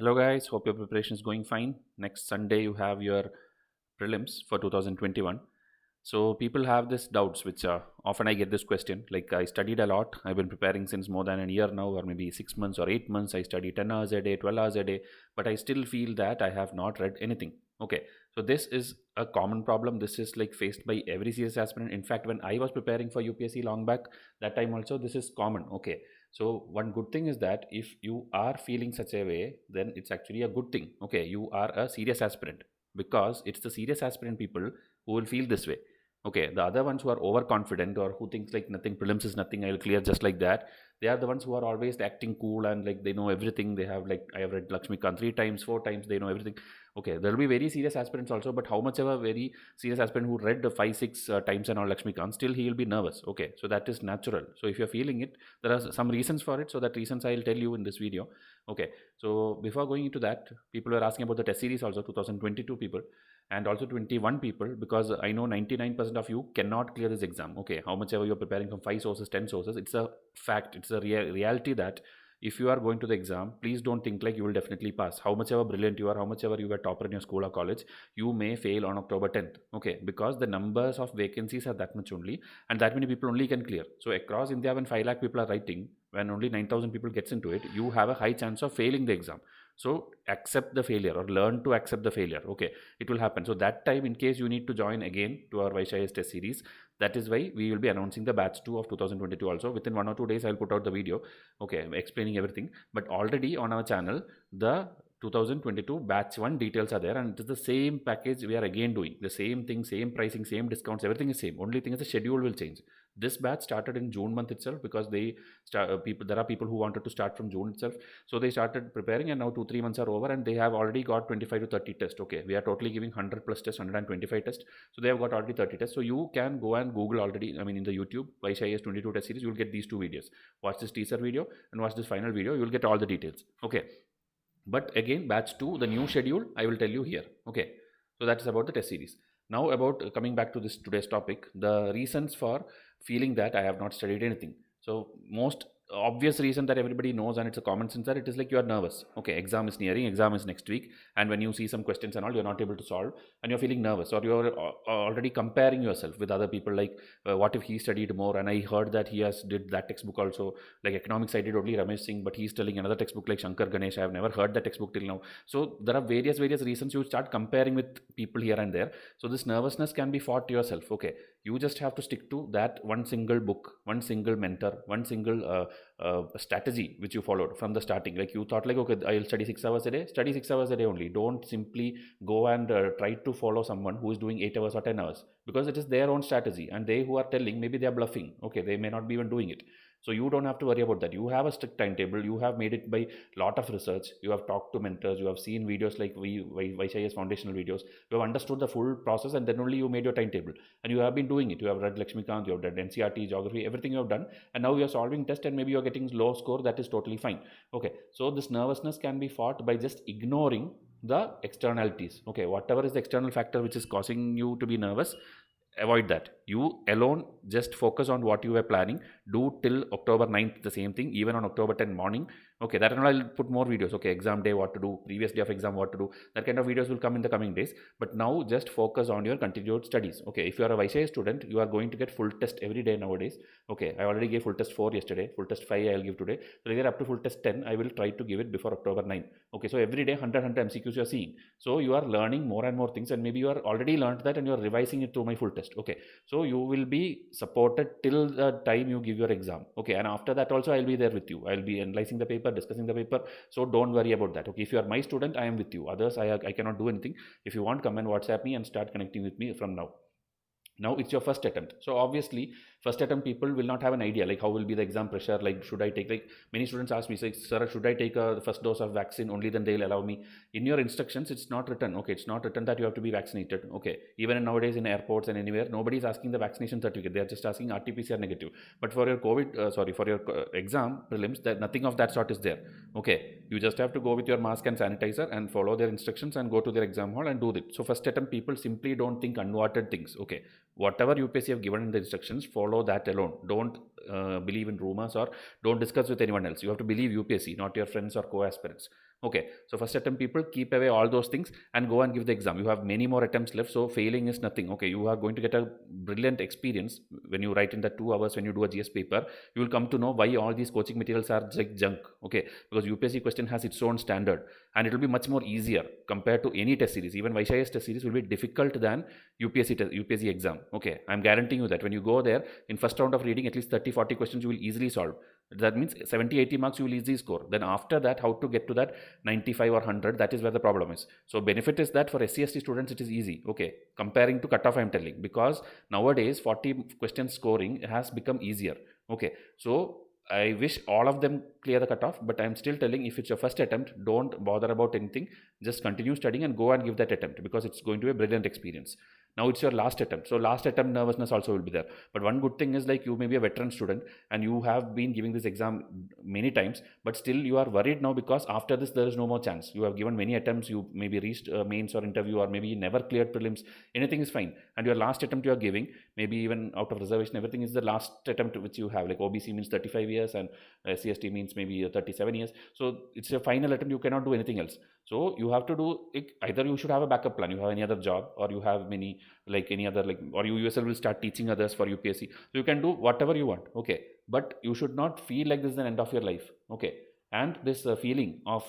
Hello guys, hope your preparation is going fine. Next Sunday you have your prelims for 2021. So people have this doubts which often I get this question like I studied a lot. I've been preparing since more than a year now, or maybe 6 months or 8 months. I study 10 hours a day, 12 hours a day, but I still feel that I have not read anything. Okay, so this is a common problem. This is like faced by every serious aspirant. In fact, when I was preparing for UPSC long back, that time also this is common. Okay, so one good thing is that if you are feeling such a way, then it's actually a good thing. Okay, you are a serious aspirant, because it's the serious aspirant people who will feel this way. Okay, the other ones who are overconfident or who thinks like nothing, prelims is nothing, I'll clear just like that. They are the ones who are always acting cool and like they know everything. They have like I have read Lakshmikant 3 times, 4 times. They know everything. Okay, there will be very serious aspirants also, but how much of a very serious aspirant who read the 5, 6 times and all Lakshmikant, still he will be nervous. Okay, so that is natural. So if you're feeling it, there are some reasons for it. So that reasons I'll tell you in this video. Okay, so before going into that, people were asking about the test series also, 2022 people and also 21 people, because I know 99% of you cannot clear this exam. Okay, how much ever you're preparing from 5 sources, 10 sources, it's a fact, it's a reality that if you are going to the exam, please don't think like you will definitely pass. How much ever brilliant you are, how much ever you were topper in your school or college, you may fail on October 10th. Okay, because the numbers of vacancies are that much only, and that many people only can clear. So across India, when 5 lakh people are writing, when only 9,000 people gets into it, you have a high chance of failing the exam. So accept the failure or learn to accept the failure. Okay, it will happen. So that time, in case you need to join again to our Vysh test series, that is why we will be announcing the batch 2 of 2022 also. Within 1 or 2 days, I'll put out the video, okay, explaining everything. But already on our channel, the 2022 batch 1 details are there, and it is the same package we are again doing. The same thing, same pricing, same discounts, everything is same. Only thing is the schedule will change. This batch started in June month itself, because they people, there are people who wanted to start from June itself. So they started preparing, and now 2-3 months are over and they have already got 25 to 30 tests. Okay, we are totally giving 100 plus tests, 125 tests. So they have got already 30 tests. So you can go and Google already, I mean in the YouTube Vysh 22 test series, you will get these 2 videos. Watch this teaser video and watch this final video, you will get all the details. Okay, but again, batch 2, the new schedule, I will tell you here. Okay, so that is about the test series. Now about coming back to this today's topic, the reasons for feeling that I have not studied anything. So most obvious reason that everybody knows, and it's a common sense, that it is like you are nervous. Okay, exam is nearing, exam is next week, and when you see some questions and all, you're not able to solve, and you're feeling nervous, or you're already comparing yourself with other people, like what if he studied more, and I heard that he has did that textbook also. Like economics I did only Ramesh Singh, but he's telling another textbook like Shankar Ganesh. I have never heard that textbook till now. So there are various reasons you start comparing with people here and there. So this nervousness can be fought yourself. Okay, you just have to stick to that one single book, one single mentor, one single strategy which you followed from the starting. Like you thought like, okay, I'll study 6 hours a day, study 6 hours a day only. Don't simply go and try to follow someone who is doing 8 hours or 10 hours, because it is their own strategy, and they who are telling, maybe they are bluffing. Okay, they may not be even doing it. So you don't have to worry about that. You have a strict timetable. You have made it by lot of research. You have talked to mentors. You have seen videos like Vysh's foundational videos. You have understood the full process, and then only you made your timetable. And you have been doing it. You have read Lakshmikant, you have read NCERT, geography, everything you have done. And now you are solving test, and maybe you are getting low score. That is totally fine. Okay. So this nervousness can be fought by just ignoring the externalities. Okay. Whatever is the external factor which is causing you to be nervous, avoid that. You alone just focus on what you were planning. Do till October 9th the same thing, even on October 10 morning. Okay, that and I'll put more videos. Okay, exam day, what to do, previous day of exam, what to do. That kind of videos will come in the coming days. But now just focus on your continued studies. Okay, if you are a Vysh student, you are going to get full test every day nowadays. Okay, I already gave full test 4 yesterday, full test 5 I'll give today. So either up to full test 10, I will try to give it before October 9. Okay, so every day 100 MCQs you are seeing. So you are learning more and more things, and maybe you are already learned that and you are revising it through my full test. Okay, so you will be supported till the time you give your exam. Okay, and after that also I'll be there with you. I'll be analyzing the paper, discussing the paper. So don't worry about that. Okay, if you are my student, I am with you. Others, I cannot do anything. If you want, come and WhatsApp me and start connecting with me from now. Now it's your first attempt, so obviously first attempt people will not have an idea like how will be the exam pressure, like should I take, like many students ask me, say, sir, should I take the first dose of vaccine, only then they'll allow me. In your instructions it's not written. Okay, it's not written that you have to be vaccinated. Okay, even nowadays in airports and anywhere, nobody is asking the vaccination certificate. They are just asking RT-PCR negative. But for your COVID for your exam prelims, that nothing of that sort is there. Okay, you just have to go with your mask and sanitizer and follow their instructions and go to their exam hall and do it. So first attempt people simply don't think unwanted things. Okay, whatever UPSC have given in the instructions, follow that alone. Don't believe in rumors, or don't discuss with anyone else. You have to believe UPSC, not your friends or co-aspirants. Okay, so first attempt people, keep away all those things and go and give the exam. You have many more attempts left, so failing is nothing. Okay, you are going to get a brilliant experience when you write in the 2 hours when you do a GS paper. You will come to know why all these coaching materials are like junk. Okay, because UPSC question has its own standard and it will be much more easier compared to any test series. Even Vysh's test series will be difficult than UPSC exam. Okay, I'm guaranteeing you that when you go there in first round of reading, at least 30-40 questions you will easily solve. That means 70-80 marks you will easily score. Then after that, how to get to that 95 or 100, that is where the problem is. So benefit is that for SC/ST students it is easy, okay, comparing to cutoff I'm telling, because nowadays 40 question scoring has become easier. Okay, so I wish all of them clear the cutoff, but I'm still telling, if it's your first attempt, don't bother about anything, just continue studying and go and give that attempt, because it's going to be a brilliant experience. Now it's your last attempt, so last attempt nervousness also will be there. But one good thing is, like, you may be a veteran student and you have been giving this exam many times, but still you are worried now because after this there is no more chance. You have given many attempts, you maybe reached mains or interview, or maybe you never cleared prelims. Anything is fine, and your last attempt you are giving, maybe even out of reservation, everything is the last attempt which you have. Like OBC means 35 years and SC/ST means maybe 37 years, so it's your final attempt, you cannot do anything else. So you have to do it. Either you should have a backup plan, you have any other job, or you have many, like any other, like, or you yourself will start teaching others for UPSC. So you can do whatever you want, okay, but you should not feel like this is the end of your life. Okay, and this feeling of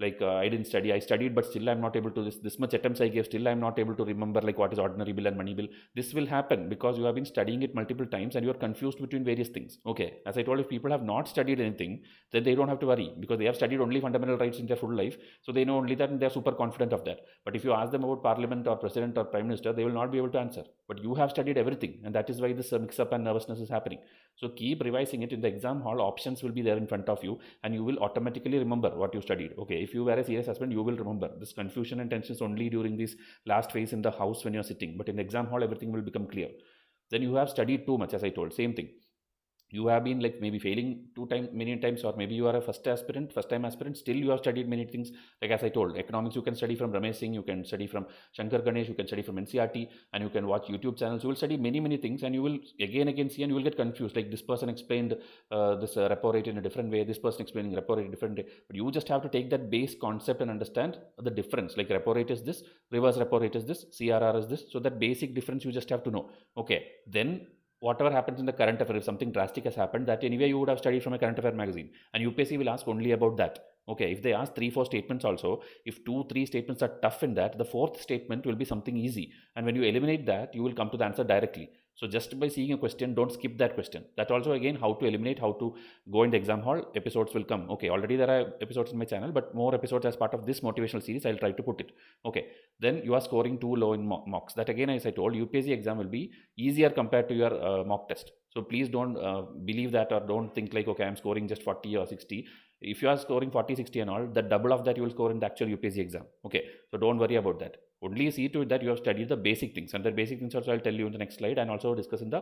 I didn't study, I studied, but still I'm not able to, this much attempts I gave, still I'm not able to remember like what is ordinary bill and money bill. This will happen because you have been studying it multiple times and you are confused between various things. Okay, as I told, if people have not studied anything, then they don't have to worry, because they have studied only fundamental rights in their full life, so they know only that and they are super confident of that. But if you ask them about parliament or president or prime minister, they will not be able to answer. But you have studied everything, and that is why this mix up and nervousness is happening. So keep revising it. In the exam hall, options will be there in front of you and you will automatically remember what you studied. Okay, if you were a serious aspirant, you will remember. This confusion and tension is only during this last phase in the house when you're sitting, but in the exam hall everything will become clear. Then you have studied too much, as I told, same thing. You have been like maybe failing many times, or maybe you are a first time aspirant, still you have studied many things. Like as I told, economics you can study from Ramesh Singh, you can study from Shankar Ganesh, you can study from NCERT, and you can watch YouTube channels. You will study many things and you will again see, and you will get confused, like this person explained this repo rate in a different way, this person explaining repo rate in a different way. But you just have to take that base concept and understand the difference, like repo rate is this, reverse repo rate is this, CRR is this. So that basic difference you just have to know. Okay, then whatever happens in the current affair, if something drastic has happened, that anyway you would have studied from a current affair magazine, and UPSC will ask only about that. Okay, if they ask 3-4 statements also, if 2-3 statements are tough in that, the fourth statement will be something easy, and when you eliminate that, you will come to the answer directly. So just by seeing a question, don't skip that question. That also, again, how to eliminate, how to go in the exam hall, episodes will come. Okay, already there are episodes in my channel, but more episodes as part of this motivational series, I'll try to put it. Okay, then you are scoring too low in mocks. That again, as I told, UPSC exam will be easier compared to your mock test. So please don't believe that, or don't think like, okay, I'm scoring just 40 or 60. If you are scoring 40, 60 and all, the double of that you will score in the actual UPSC exam. Okay, so don't worry about that. Only see to it that you have studied the basic things, and the basic things also I'll tell you in the next slide and also discuss in the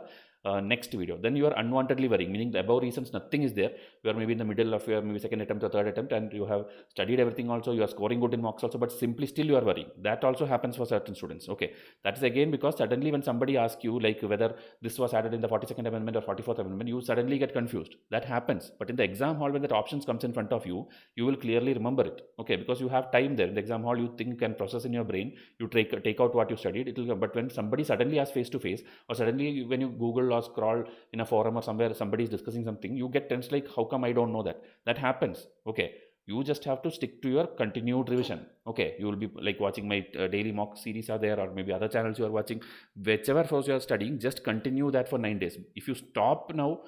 next video. Then you are unwantedly worrying, meaning the above reasons nothing is there. You are maybe in the middle of your maybe second attempt or third attempt, and you have studied everything also, you are scoring good in mocks also, but simply still you are worrying. That also happens for certain students. Okay, that is again because suddenly when somebody asks you like whether this was added in the 42nd amendment or 44th amendment, you suddenly get confused. That happens. But in the exam hall, when that options comes in front of you, you will clearly remember it. Okay, because you have time there. In the exam hall, you think and process in your brain, you take out what you studied, it will. But when somebody suddenly asks face to face, or suddenly when you Google or scroll in a forum or somewhere somebody is discussing something, you get tense like, how come I don't know that? That happens. Okay, you just have to stick to your continued revision. Okay, you will be like watching my daily mock series are there, or maybe other channels you are watching. Whichever course you are studying, just continue that for 9 days. If you stop now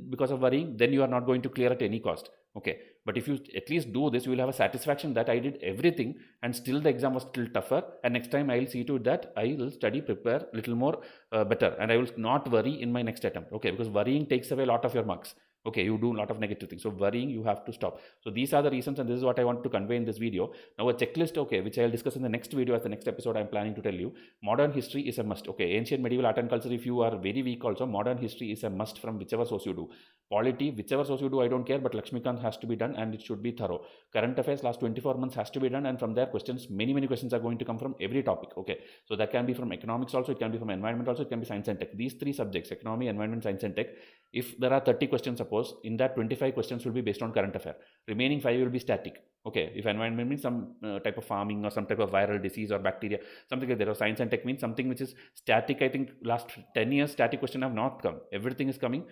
because of worrying, then you are not going to clear at any cost. Okay, but if you at least do this, you will have a satisfaction that I did everything and still the exam was still tougher, and next time I will see to it that I will study, prepare little more better, and I will not worry in my next attempt. Okay, because worrying takes away a lot of your marks. Okay, you do a lot of negative things, so worrying you have to stop. So these are the reasons, and this is what I want to convey in this video. Now a checklist, okay, which I will discuss in the next video as the next episode I am planning to tell you. Modern history is a must. Okay, ancient, medieval, art and culture, if you are very weak also, modern history is a must from whichever source you do. Polity, whichever source you do, I don't care, but Lakshmikant has to be done and it should be thorough. Current affairs last 24 months has to be done, and from there questions, many questions are going to come from every topic. Okay, so that can be from economics also, it can be from environment also, it can be science and tech. These three subjects, economy, environment, science and tech, if there are 30 questions, suppose in that 25 questions will be based on current affair, remaining 5 will be static. Okay, if environment means some type of farming or some type of viral disease or bacteria, something like that. Or science and tech means something which is static. I think last 10 years static question have not come. Everything is coming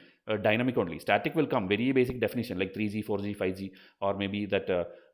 dynamic only. Static will come, very basic definition like 3G, 4G, 5G, or maybe that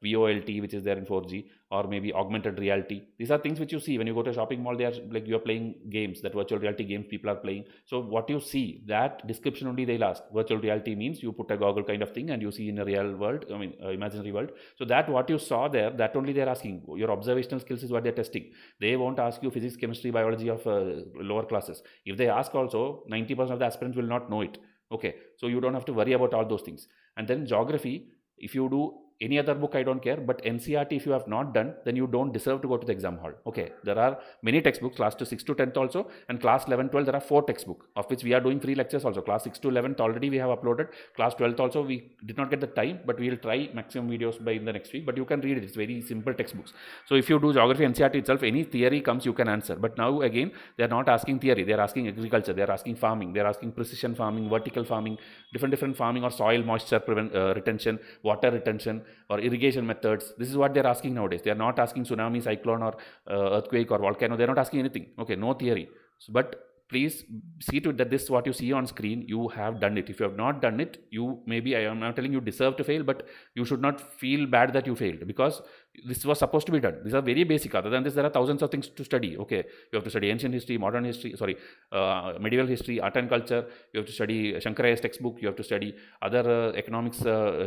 VOLT which is there in 4G, or maybe augmented reality. These are things which you see when you go to a shopping mall. They are like you are playing games, that virtual reality games people are playing. So what you see, that description only they'll ask. Virtual reality means you put a goggle kind of thing and you see in a real world, I mean imaginary world. So that what you saw there, that only they're asking. Your observational skills is what they're testing. They won't ask you physics, chemistry, biology of lower classes. If they ask also, 90% of the aspirants will not know it. Okay, so you don't have to worry about all those things. And then geography, if you do any other book, I don't care, but NCERT if you have not done, then you don't deserve to go to the exam hall. Okay, there are many textbooks, class to 6 to 10th also, and class 11 12 there are 4 textbooks, of which we are doing free lectures also. Class 6 to 11th already we have uploaded. Class 12th also we did not get the time, but we will try maximum videos by in the next week. But you can read it, it's very simple textbooks. So if you do geography NCERT itself, any theory comes, you can answer. But now again, they are not asking theory, they are asking agriculture, they are asking farming, they are asking precision farming, vertical farming, different farming, or soil moisture retention, water retention, or irrigation methods. This is what they're asking nowadays. They are not asking tsunami, cyclone, or earthquake or volcano. They're not asking anything. Okay, no theory. So, but please see to that this what you see on screen, you have done it. If you have not done it, you maybe, I am not telling you deserve to fail, but you should not feel bad that you failed, because this was supposed to be done. These are very basic. Other than this, there are thousands of things to study. Okay, you have to study ancient history, modern history, medieval history, art and culture. You have to study Shankarayya's textbook. You have to study other economics,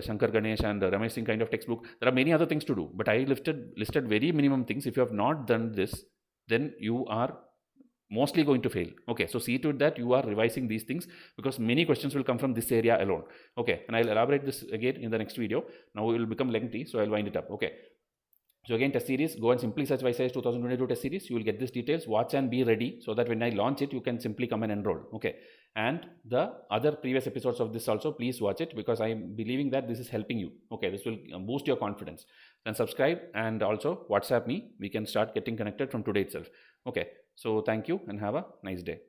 Shankar Ganesh and Ramesh Singh kind of textbook. There are many other things to do, but I listed very minimum things. If you have not done this, then you are mostly going to fail. Okay, so see to it that you are revising these things, because many questions will come from this area alone. Okay, and I'll elaborate this again in the next video. Now it will become lengthy, so I'll wind it up. Okay, so again, test series, go and simply search Vysh 2022 test series. You will get these details. Watch and be ready, so that when I launch it, you can simply come and enroll. Okay, and the other previous episodes of this also, please watch it, because I'm believing that this is helping you. Okay, this will boost your confidence. Then subscribe and also WhatsApp me. We can start getting connected from today itself. Okay, so thank you and have a nice day.